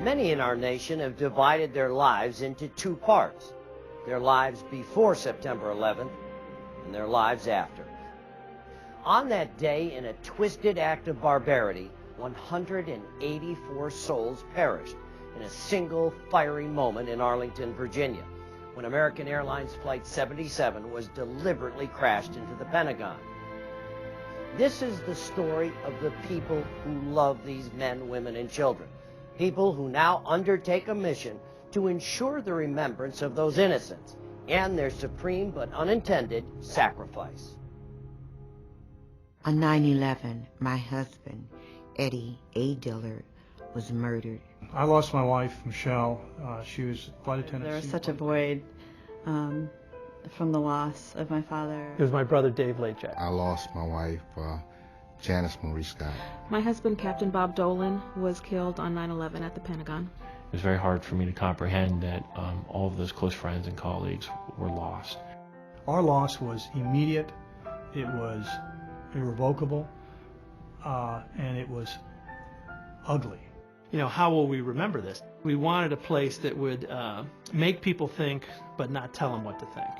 Many in our nation have divided their lives into two parts: their lives before September 11th and their lives after. On that day, in a twisted act of barbarity, 184 souls perished in a single fiery moment in Arlington, Virginia, when American Airlines Flight 77 was deliberately crashed into the Pentagon. This is the story of the people who love these men, women, and children. People who now undertake a mission to ensure the remembrance of those innocents and their supreme but unintended sacrifice. On 9/11, my husband, Eddie A. Dillard, was murdered. I lost my wife, Michelle. She was flight attendant. There was such a void from the loss of my father. It was my brother, Dave Lajak. I lost my wife, Janice Marie Scott. My husband, Captain Bob Dolan, was killed on 9/11 at the Pentagon. It was very hard for me to comprehend that all of those close friends and colleagues were lost. Our loss was immediate, it was irrevocable, and it was ugly. You know, how will we remember this? We wanted a place that would make people think, but not tell them what to think.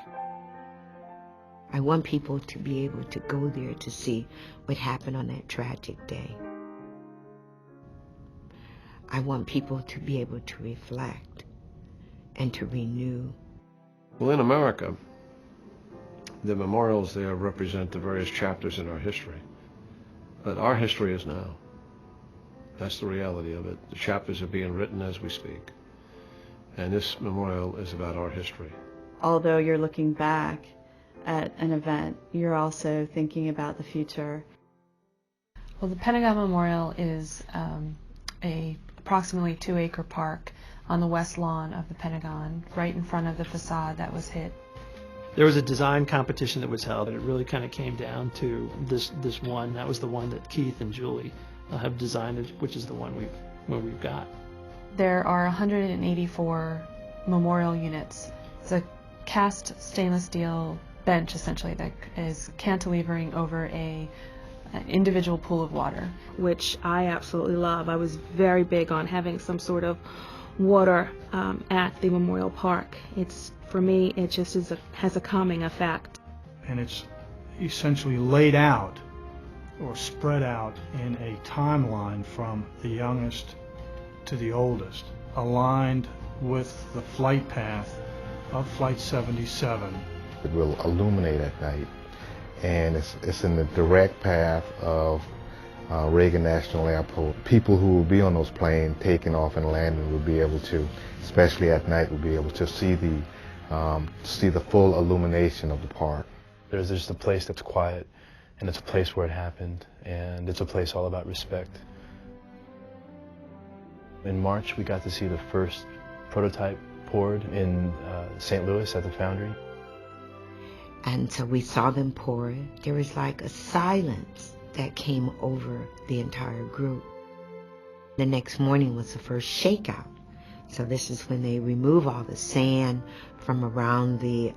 I want people to be able to go there to see what happened on that tragic day. I want people to be able to reflect and to renew. Well, in America, the memorials there represent the various chapters in our history. But our history is now. That's the reality of it. The chapters are being written as we speak. And this memorial is about our history. Although you're looking back at an event, you're also thinking about the future. Well, the Pentagon Memorial is a approximately 2-acre park on the west lawn of the Pentagon, right in front of the facade that was hit. There was a design competition that was held, and it really kind of came down to this one. That was the one that Keith and Julie have designed, which is the one we've got. There are 184 memorial units. It's a cast stainless steel bench, essentially, that is cantilevering over an individual pool of water, which I absolutely love. I was very big on having some sort of water at the memorial park. For me, it just has a calming effect. And it's essentially laid out or spread out in a timeline from the youngest to the oldest, aligned with the flight path of Flight 77. It will illuminate at night, and it's in the direct path of Reagan National Airport. People who will be on those planes taking off and landing will be able to, especially at night, will be able to see the full illumination of the park. There's just a place that's quiet, and it's a place where it happened, and it's a place all about respect. In March, we got to see the first prototype poured in St. Louis at the foundry. And so we saw them pour it. There was like a silence that came over the entire group. The next morning was the first shakeout. So this is when they remove all the sand from around the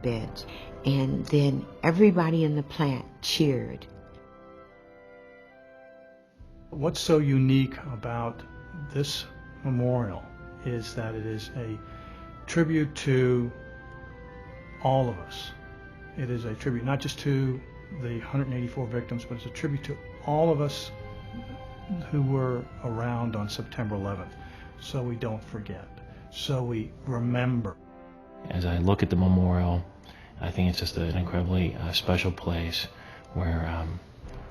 bench. And then everybody in the plant cheered. What's so unique about this memorial is that it is a tribute to all of us. It is a tribute not just to the 184 victims, but it's a tribute to all of us who were around on September 11th, so we don't forget, so we remember. As I look at the memorial, I think it's just an incredibly special place where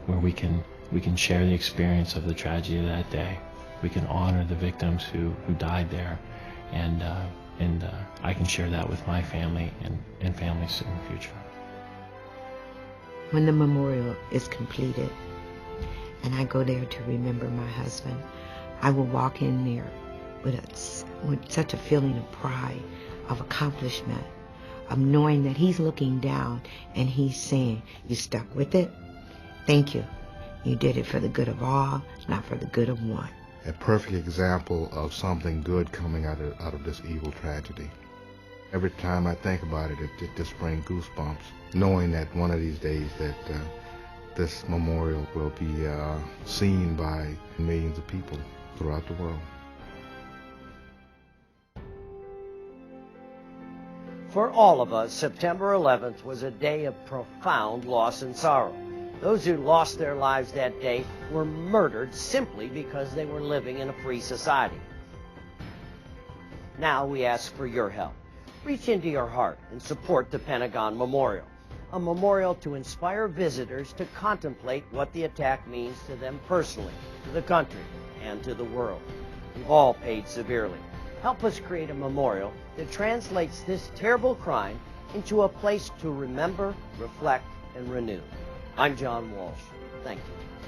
we can share the experience of the tragedy of that day. We can honor the victims who died there, and I can share that with my family and families in the future. When the memorial is completed and I go there to remember my husband, I will walk in there with such a feeling of pride, of accomplishment, of knowing that he's looking down and he's saying, "You stuck with it? Thank you. You did it for the good of all, not for the good of one." A perfect example of something good coming out of this evil tragedy. Every time I think about it, it just brings goosebumps, knowing that one of these days that this memorial will be seen by millions of people throughout the world. For all of us, September 11th was a day of profound loss and sorrow. Those who lost their lives that day were murdered simply because they were living in a free society. Now we ask for your help. Reach into your heart and support the Pentagon Memorial, a memorial to inspire visitors to contemplate what the attack means to them personally, to the country, and to the world. We've all paid severely. Help us create a memorial that translates this terrible crime into a place to remember, reflect, and renew. I'm John Walsh. Thank you.